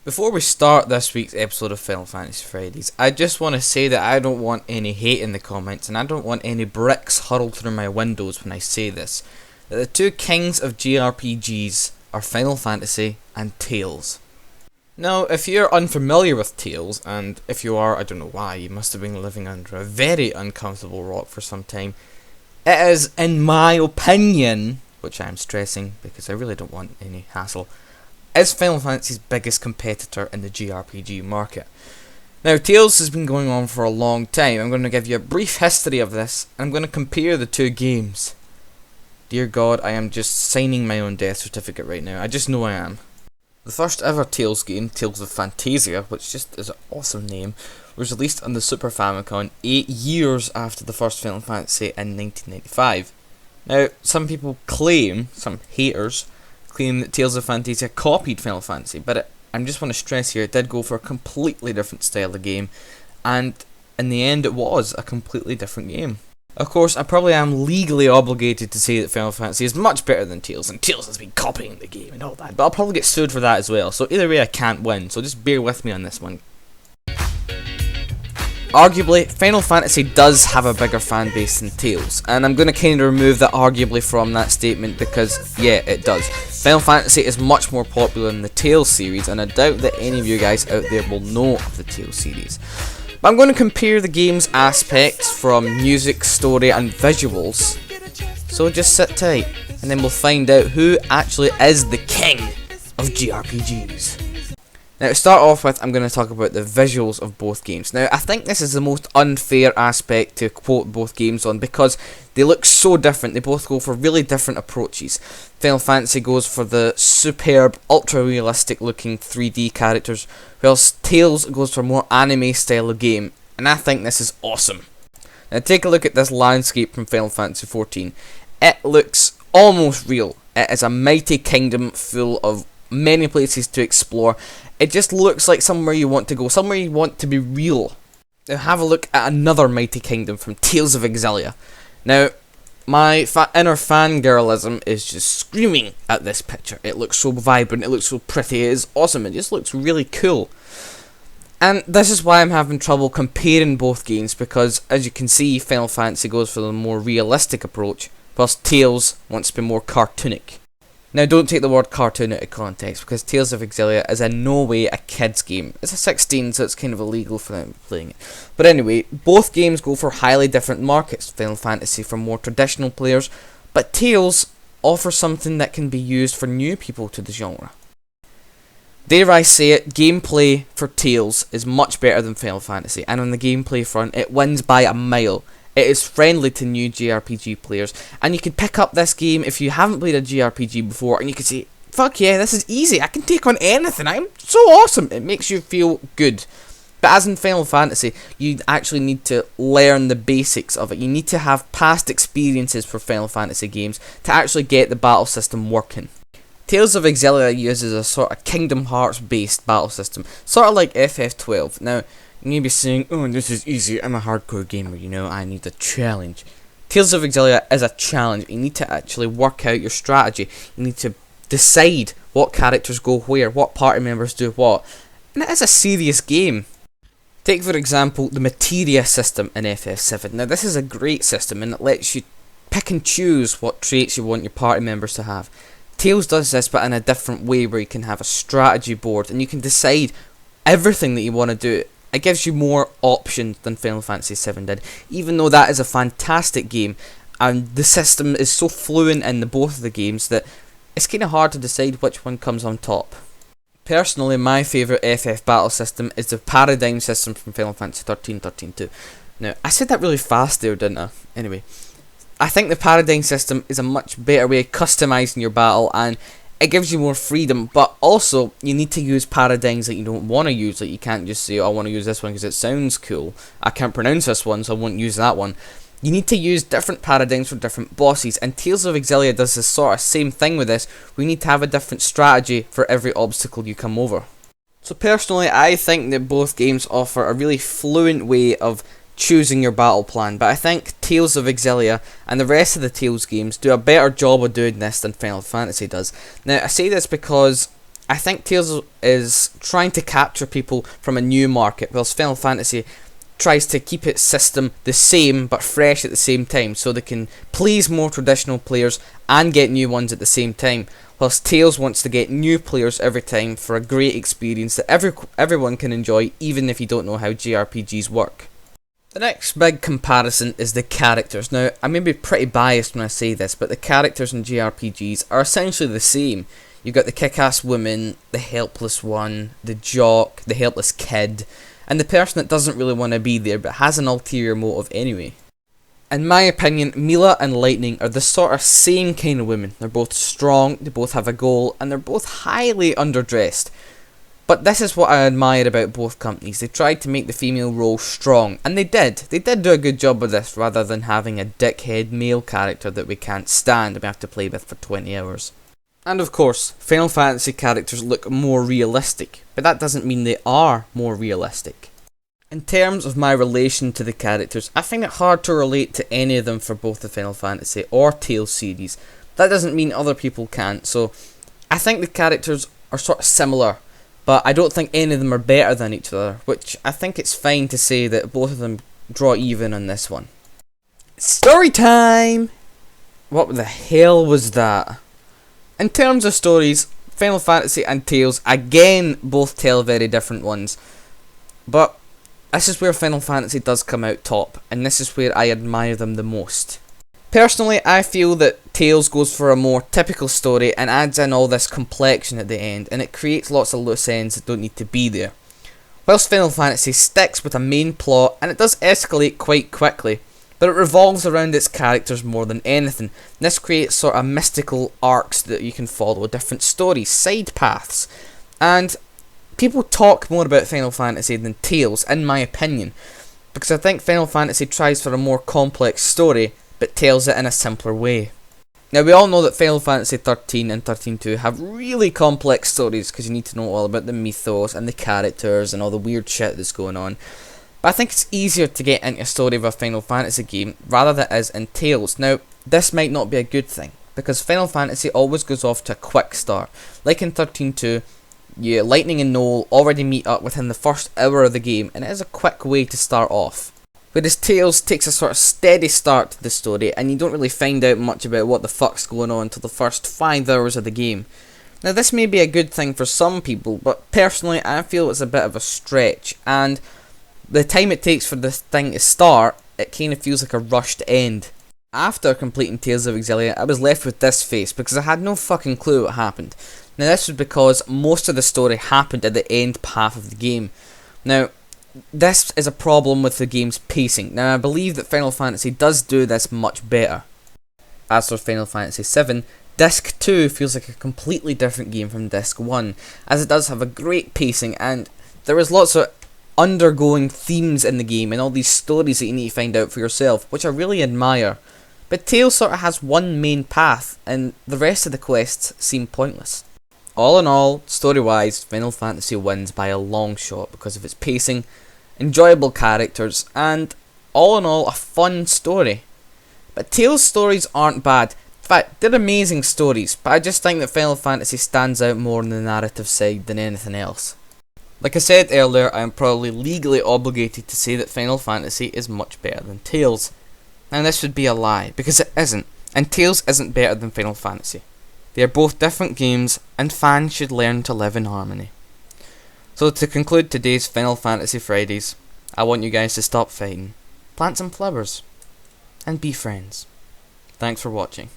Before we start this week's episode of Final Fantasy Fridays, I just want to say that I don't want any hate in the comments, and I don't want any bricks hurled through my windows when I say this. That the two kings of JRPGs are Final Fantasy and Tales. Now, if you're unfamiliar with Tales, and if you are, I don't know why, you must have been living under a very uncomfortable rock for some time. It is, in my opinion, which I'm stressing because I really don't want any hassle, is Final Fantasy's biggest competitor in the JRPG market. Now, Tales has been going on for a long time. I'm going to give you a brief history of this, and I'm going to compare the two games. Dear God, I am just signing my own death certificate right now. I just know I am. The first ever Tales game, Tales of Phantasia, which just is an awesome name, was released on the Super Famicom 8 years after the first Final Fantasy in 1995. Now, some people claim, some haters, claim that Tales of Phantasia copied Final Fantasy, but I just want to stress here, it did go for a completely different style of game, and in the end it was a completely different game. Of course, I probably am legally obligated to say that Final Fantasy is much better than Tales, and Tales has been copying the game and all that, but I'll probably get sued for that as well, so either way I can't win, so just bear with me on this one. Arguably, Final Fantasy does have a bigger fan base than Tales, and I'm going to kind of remove that arguably from that statement because, yeah, it does. Final Fantasy is much more popular than the Tales series, and I doubt that any of you guys out there will know of the Tales series. But I'm going to compare the game's aspects from music, story, and visuals, so just sit tight, and then we'll find out who actually is the king of JRPGs. Now, to start off with, I'm going to talk about the visuals of both games. Now, I think this is the most unfair aspect to quote both games on because they look so different. They both go for really different approaches. Final Fantasy goes for the superb, ultra-realistic looking 3D characters, whilst Tales goes for a more anime style of game. And I think this is awesome. Now, take a look at this landscape from Final Fantasy XIV. It looks almost real. It is a mighty kingdom full of many places to explore. It just looks like somewhere you want to go, somewhere you want to be real. Now have a look at another mighty kingdom from Tales of Exilia. Now, my inner fangirlism is just screaming at this picture. It looks so vibrant, it looks so pretty, it is awesome, it just looks really cool. And this is why I'm having trouble comparing both games, because as you can see, Final Fantasy goes for the more realistic approach, whilst Tales wants to be more cartoonic. Now, don't take the word cartoon out of context, because Tales of Exilia is in no way a kid's game. It's a 16, so it's kind of illegal for them playing it. But anyway, both games go for highly different markets. Final Fantasy for more traditional players, but Tales offers something that can be used for new people to the genre. Dare I say it, gameplay for Tales is much better than Final Fantasy, and on the gameplay front, it wins by a mile. It is friendly to new JRPG players, and you can pick up this game if you haven't played a JRPG before, and you can say, fuck yeah, this is easy, I can take on anything, I'm so awesome. It makes you feel good. But as in Final Fantasy, you actually need to learn the basics of it. You need to have past experiences for Final Fantasy games to actually get the battle system working. Tales of Exilia uses a sort of Kingdom Hearts based battle system, sort of like FF12. Now, you may be saying, oh, this is easy, I'm a hardcore gamer, you know, I need a challenge. Tales of Exilia is a challenge. You need to actually work out your strategy. You need to decide what characters go where, what party members do what. And it is a serious game. Take for example the materia system in FF7. Now this is a great system and it lets you pick and choose what traits you want your party members to have. Tales does this but in a different way, where you can have a strategy board and you can decide everything that you want to do. It gives you more options than Final Fantasy VII did, even though that is a fantastic game, and the system is so fluent in both of the games that it's kind of hard to decide which one comes on top. Personally, my favourite FF battle system is the paradigm system from Final Fantasy 13-13-2. Now, I said that really fast there, didn't I? Anyway, I think the paradigm system is a much better way of customising your battle, and it gives you more freedom, but also you need to use paradigms that you don't want to use. Like, you can't just say, oh, I want to use this one because it sounds cool. I can't pronounce this one, so I won't use that one. You need to use different paradigms for different bosses, and Tales of Exilia does this sort of same thing with this. We need to have a different strategy for every obstacle you come over. So personally, I think that both games offer a really fluent way of choosing your battle plan, but I think Tales of Exilia and the rest of the Tales games do a better job of doing this than Final Fantasy does. Now, I say this because I think Tales is trying to capture people from a new market, whilst Final Fantasy tries to keep its system the same but fresh at the same time, so they can please more traditional players and get new ones at the same time, whilst Tales wants to get new players every time for a great experience that everyone can enjoy, even if you don't know how JRPGs work. The next big comparison is the characters. Now, I may be pretty biased when I say this, but the characters in JRPGs are essentially the same. You've got the kick-ass woman, the helpless one, the jock, the helpless kid, and the person that doesn't really want to be there but has an ulterior motive anyway. In my opinion, Mila and Lightning are the sort of same kind of women. They're both strong, they both have a goal, and they're both highly underdressed. But this is what I admire about both companies. They tried to make the female role strong, and they did. They did do a good job with this, rather than having a dickhead male character that we can't stand and we have to play with for 20 hours. And of course, Final Fantasy characters look more realistic, but that doesn't mean they are more realistic. In terms of my relation to the characters, I find it hard to relate to any of them for both the Final Fantasy or Tales series. That doesn't mean other people can't, so I think the characters are sort of similar, but I don't think any of them are better than each other, which I think it's fine to say that both of them draw even on this one. Story time! What the hell was that? In terms of stories, Final Fantasy and Tales again both tell very different ones, but this is where Final Fantasy does come out top, and this is where I admire them the most. Personally, I feel that Tales goes for a more typical story and adds in all this complexion at the end, and it creates lots of loose ends that don't need to be there. Whilst Final Fantasy sticks with a main plot, and it does escalate quite quickly, but it revolves around its characters more than anything. This creates sort of mystical arcs that you can follow, different stories, side paths, and people talk more about Final Fantasy than Tales, in my opinion, because I think Final Fantasy tries for a more complex story, but tells it in a simpler way. Now, we all know that Final Fantasy 13 and 13-2 have really complex stories, because you need to know all about the mythos and the characters and all the weird shit that's going on. But I think it's easier to get into a story of a Final Fantasy game rather than it is in Tales. Now, this might not be a good thing, because Final Fantasy always goes off to a quick start. Like in 13-2, Lightning and Noel already meet up within the first hour of the game, and it is a quick way to start off. Whereas Tales takes a sort of steady start to the story, and you don't really find out much about what the fuck's going on until the first 5 hours of the game. Now, this may be a good thing for some people, but personally I feel it's a bit of a stretch, and the time it takes for this thing to start, it kind of feels like a rushed end. After completing Tales of Exillia, I was left with this face, because I had no fucking clue what happened. Now, this was because most of the story happened at the end half of the game. Now, this is a problem with the game's pacing. Now, I believe that Final Fantasy does do this much better. As for Final Fantasy VII, Disc 2 feels like a completely different game from Disc 1, as it does have a great pacing, and there is lots of undergoing themes in the game and all these stories that you need to find out for yourself, which I really admire. But Tales sort of has one main path, and the rest of the quests seem pointless. All in all, story-wise, Final Fantasy wins by a long shot because of its pacing, enjoyable characters, and all in all, a fun story. But Tales' stories aren't bad. In fact, they're amazing stories, but I just think that Final Fantasy stands out more on the narrative side than anything else. Like I said earlier, I am probably legally obligated to say that Final Fantasy is much better than Tales. Now, this would be a lie, because it isn't, and Tales isn't better than Final Fantasy. They are both different games, and fans should learn to live in harmony. So to conclude today's Final Fantasy Fridays, I want you guys to stop fighting, plant some flowers, and be friends. Thanks for watching.